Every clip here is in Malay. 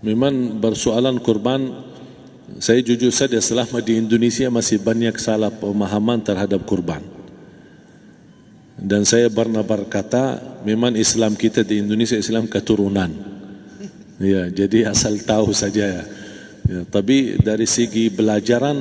Memang bersoalan kurban, saya jujur saja selama di Indonesia masih banyak salah pemahaman terhadap kurban. Dan saya pernah berkata, memang Islam kita di Indonesia Islam keturunan. Ya, jadi asal tahu saja. Ya, tapi dari segi belajaran,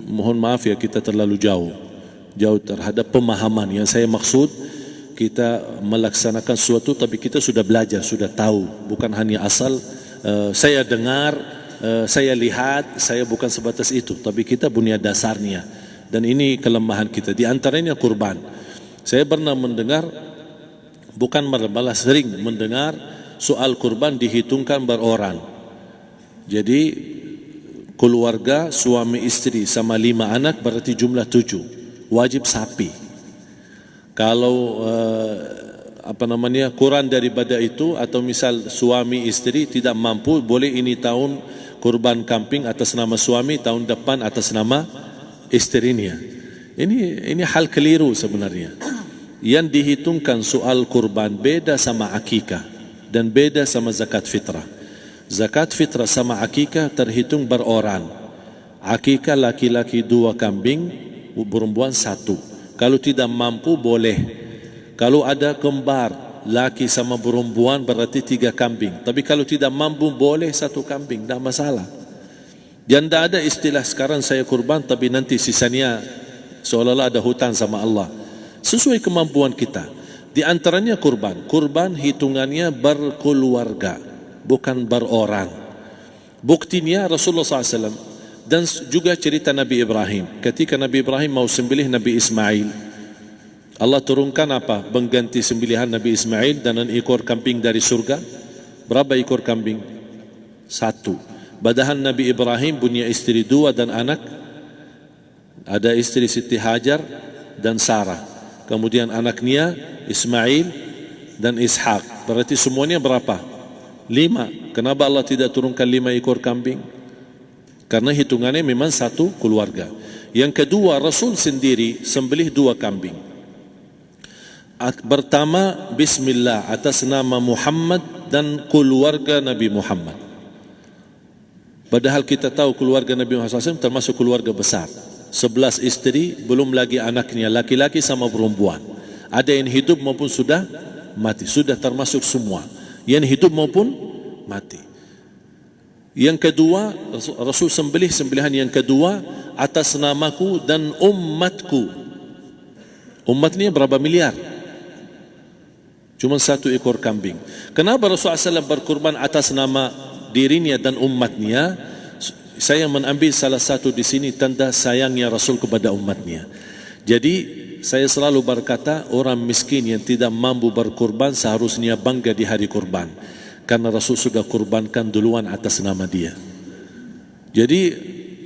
mohon maaf ya, kita terlalu jauh terhadap pemahaman. Yang saya maksud, kita melaksanakan sesuatu tapi kita sudah belajar, sudah tahu, bukan hanya asal saya dengar, saya lihat, saya bukan sebatas itu, tapi kita punya dasarnya. Dan ini kelemahan kita, di antaranya kurban. Saya pernah mendengar, bukan malah sering mendengar soal kurban dihitungkan beroran. Jadi keluarga suami istri sama 5 anak berarti jumlah 7, wajib sapi. Kalau kurang daripada itu, atau misal suami istri tidak mampu, boleh ini tahun kurban kambing atas nama suami, tahun depan atas nama istrinya. Ini hal keliru sebenarnya. Yang dihitungkan soal kurban beda sama akikah dan beda sama zakat fitrah. Zakat fitrah sama akikah terhitung beroran. Akikah laki-laki 2 kambing, perempuan 1. Kalau tidak mampu boleh. Kalau ada kembar laki sama perempuan berarti 3 kambing. Tapi kalau tidak mampu boleh 1 kambing, tidak masalah. Dan tidak ada istilah sekarang saya kurban tapi nanti sisanya seolah-olah ada hutang sama Allah. Sesuai kemampuan kita. Di antaranya kurban. Kurban hitungannya berkeluarga, bukan beroran. Buktinya Rasulullah SAW dan juga cerita Nabi Ibrahim. Ketika Nabi Ibrahim mau sembelih Nabi Ismail, Allah turunkan apa? Mengganti sembelihan Nabi Ismail dengan ekor kambing dari surga. Berapa ekor kambing? 1. Padahal Nabi Ibrahim punya istri 2 dan anak. Ada istri Siti Hajar dan Sarah. Kemudian anaknya Ismail dan Ishak. Berarti semuanya berapa? 5. Kenapa Allah tidak turunkan 5 ekor kambing? Karena hitungannya memang 1 keluarga. Yang kedua, Rasul sendiri sembelih 2 kambing. Pertama, Bismillah atas nama Muhammad dan keluarga Nabi Muhammad. Padahal kita tahu keluarga Nabi Muhammad SAW termasuk keluarga besar. 11 istri, belum lagi anaknya laki-laki sama perempuan. Ada yang hidup maupun sudah mati. Sudah termasuk semua. Yang hidup maupun mati. Yang kedua, Rasul sembelih sembelihan yang kedua atas namaku dan umatku. Umatnya berapa miliar? Cuma 1 ekor kambing. Kenapa Rasulullah SAW berkurban atas nama dirinya dan umatnya? Saya mengambil salah satu di sini tanda sayangnya Rasul kepada umatnya. Jadi saya selalu berkata, orang miskin yang tidak mampu berkurban seharusnya bangga di hari kurban, karena Rasul sudah kurbankan duluan atas nama dia. Jadi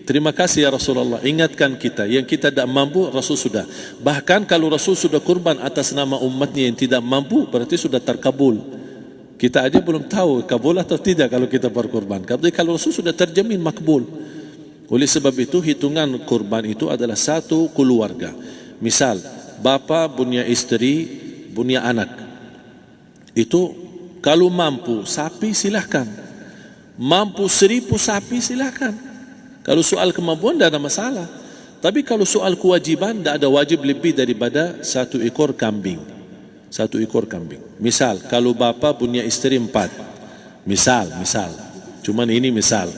terima kasih ya Rasulullah, ingatkan kita. Yang kita tidak mampu, Rasul sudah. Bahkan kalau Rasul sudah kurban atas nama umatnya yang tidak mampu, berarti sudah terkabul. Kita aja belum tahu kabul atau tidak kalau kita berkurban. Tapi kalau Rasul sudah terjamin makbul. Oleh sebab itu, hitungan kurban itu adalah 1 keluarga. Misal, bapa punya istri, punya anak. Itu kalau mampu sapi silahkan. Mampu 1000 sapi silahkan. Kalau soal kemampuan tidak ada masalah. Tapi kalau soal kewajiban, tidak ada wajib lebih daripada 1 ekor kambing. 1 ekor kambing. Misal, kalau bapa punya istri 4. Misal. Cuman ini misal.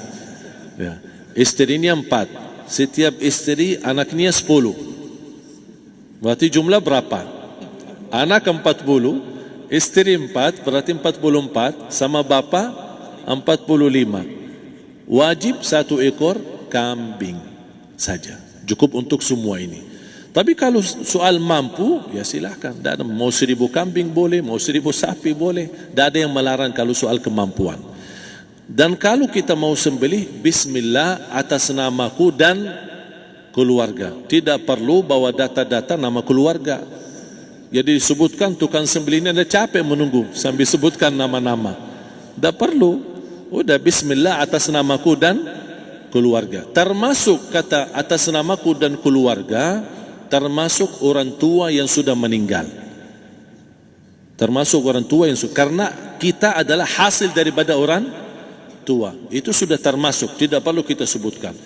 Ya. Istrinya 4. Setiap istri anaknya 10. Berarti jumlah berapa? Anak 40, istri 4, berarti 44, sama bapa 45. Wajib 1 ekor kambing saja. Cukup untuk semua ini. Tapi kalau soal mampu, ya silahkan. Mau 1000 kambing boleh, mau 1000 sapi boleh. Tidak ada yang melarang kalau soal kemampuan. Dan kalau kita mau sembelih, Bismillah atas namaku dan keluarga. Tidak perlu bawa data-data nama keluarga. Jadi disebutkan tukang sembelihnya ada capek menunggu sambil sebutkan nama-nama. Tidak perlu. Udah Bismillah atas namaku dan keluarga. Termasuk kata atas namaku dan keluarga, termasuk orang tua yang sudah meninggal. Termasuk orang tua yang sudah, karena kita adalah hasil daripada orang tua. Itu sudah termasuk, tidak perlu kita sebutkan.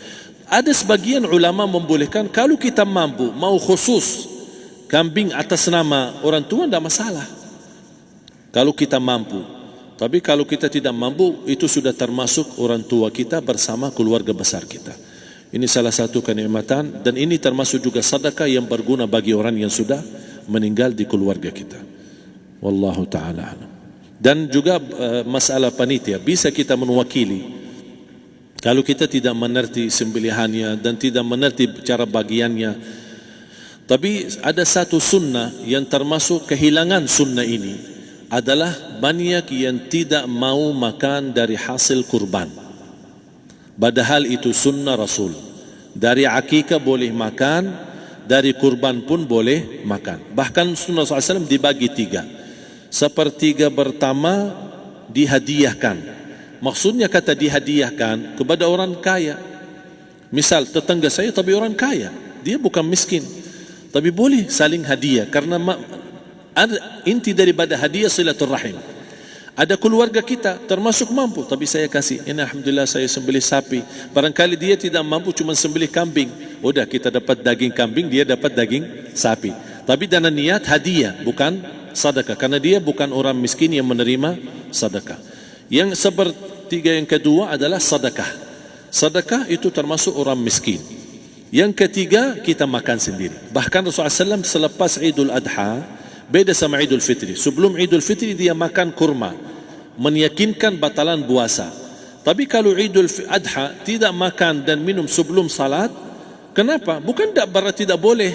Ada sebagian ulama membolehkan kalau kita mampu, mau khusus kambing atas nama orang tua, tidak masalah. Kalau kita mampu. Tapi kalau kita tidak mampu, itu sudah termasuk orang tua kita bersama keluarga besar kita. Ini salah satu kenikmatan, dan ini termasuk juga sedekah yang berguna bagi orang yang sudah meninggal di keluarga kita. Wallahu ta'ala alam. Dan juga masalah panitia, bisa kita mewakili. Kalau kita tidak mengerti sembelihannya dan tidak mengerti cara bagiannya. Tapi ada satu sunnah yang termasuk kehilangan sunnah ini, adalah banyak yang tidak mau makan dari hasil kurban. Padahal itu sunnah Rasul. Dari akikah boleh makan, dari kurban pun boleh makan. Bahkan sunnah SAW dibagi 3. Sepertiga pertama dihadiahkan. Maksudnya kata dihadiahkan kepada orang kaya. Misal tetangga saya tapi orang kaya, dia bukan miskin, tapi boleh saling hadiah. Karena inti daripada hadiah silaturrahim. Ada keluarga kita termasuk mampu, tapi saya kasih, ini alhamdulillah saya sembelih sapi. Barangkali dia tidak mampu, cuma sembelih kambing. Udah, kita dapat daging kambing, dia dapat daging sapi. Tapi dengan niat hadiah, bukan sedekah, karena dia bukan orang miskin yang menerima sedekah. Yang sepertiga yang kedua adalah sedekah. Sedekah itu termasuk orang miskin. Yang ketiga, kita makan sendiri. Bahkan Rasulullah SAW selepas Idul Adha, beda sama Idul Fitri. Sebelum Idul Fitri dia makan kurma, meyakinkan batalan puasa. Tapi kalau Idul Adha tidak makan dan minum sebelum salat, kenapa? Bukan berarti tidak boleh.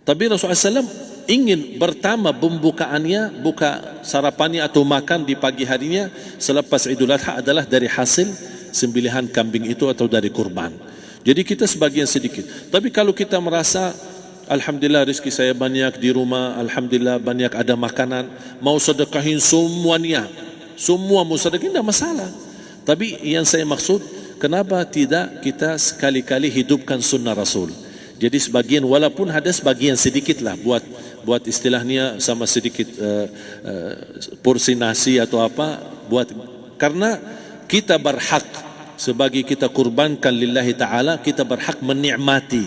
Tapi Rasulullah SAW ingin pertama pembukaannya, buka sarapannya atau makan di pagi harinya selepas Idul Adha adalah dari hasil sembelihan kambing itu atau dari kurban. Jadi kita sebagian sedikit. Tapi kalau kita merasa alhamdulillah rezeki saya banyak di rumah, alhamdulillah banyak ada makanan, mau sedekahin semuanya, semua mau sedekahin, tidak masalah. Tapi yang saya maksud, kenapa tidak kita sekali-kali hidupkan sunnah Rasul? Jadi sebagian, walaupun ada sebagian sedikit lah, buat istilahnya sama sedikit porsi nasi atau apa, karena kita berhak sebagai kita kurbankan lillahi ta'ala, kita berhak menikmati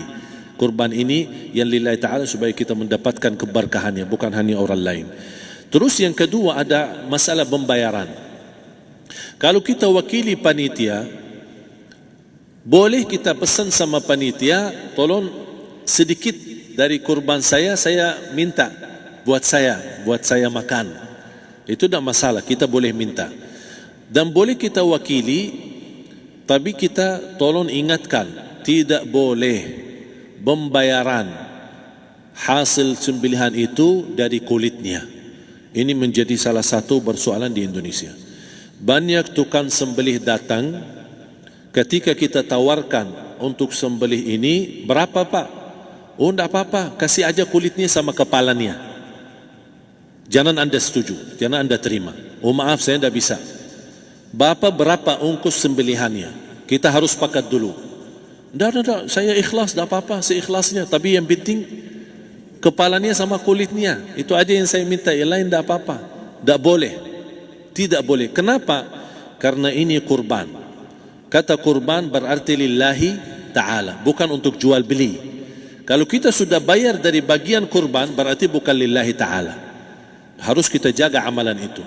kurban ini yang lillahi ta'ala supaya kita mendapatkan keberkahannya, bukan hanya orang lain. Terus yang kedua ada masalah pembayaran. Kalau kita wakili panitia, boleh kita pesan sama panitia, tolong sedikit dari kurban saya minta buat saya makan. Itu tidak masalah, kita boleh minta. Dan boleh kita wakili, tapi kita tolong ingatkan, tidak boleh pembayaran hasil sembelihan itu dari kulitnya. Ini menjadi salah satu persoalan di Indonesia. Banyak tukang sembelih datang, ketika kita tawarkan untuk sembelih ini, berapa pak? Oh tidak apa-apa, kasih aja kulitnya sama kepalanya. Jangan anda setuju, jangan anda terima. Oh maaf, saya tidak bisa. Bapak berapa ongkos sembelihannya? Kita harus sepakat dulu. Tidak, saya ikhlas, tidak apa-apa, seikhlasnya. Tapi yang penting kepalanya sama kulitnya. Itu aja yang saya minta, yang lain tidak apa-apa. Tidak boleh. Tidak boleh. Kenapa? Karena ini kurban. Kata kurban berarti lillahi ta'ala, bukan untuk jual beli. Kalau kita sudah bayar dari bagian kurban, berarti bukan lillahi ta'ala. Harus kita jaga amalan itu.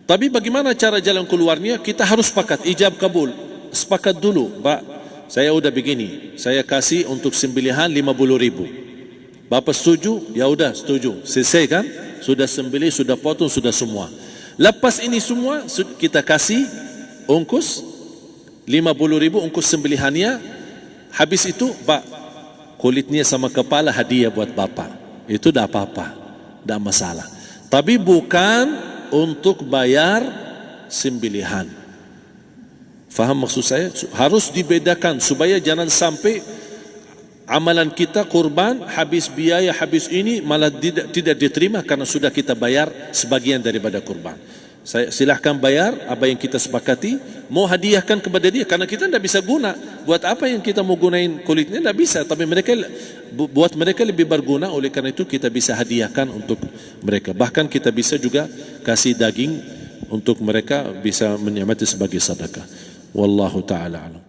Tapi bagaimana cara jalan keluarnya? Kita harus sepakat, ijab kabul. Sepakat dulu, Pak, saya udah begini, saya kasih untuk sembelihan 50.000. Bapak setuju? Ya udah setuju. Selesai kan? Sudah sembelih, sudah potong, sudah semua. Lepas ini semua kita kasih ongkos 50.000 ongkos sembelihannya. Habis itu, Pak, kulitnya sama kepala hadiah buat Bapak. Itu dah apa-apa, dah masalah. Tapi bukan untuk bayar sembelihan. Faham maksud saya? Harus dibedakan supaya jangan sampai amalan kita kurban habis biaya, habis ini malah tidak diterima karena sudah kita bayar sebagian daripada kurban. Saya silahkan bayar apa yang kita sepakati, mau hadiahkan kepada dia karena kita tidak bisa guna. Buat apa yang kita mau gunain kulitnya? Tidak bisa. Tapi mereka, buat mereka lebih berguna, oleh karena itu kita bisa hadiahkan untuk mereka. Bahkan kita bisa juga kasih daging untuk mereka bisa menikmati sebagai sedekah. Wallahu taala alam.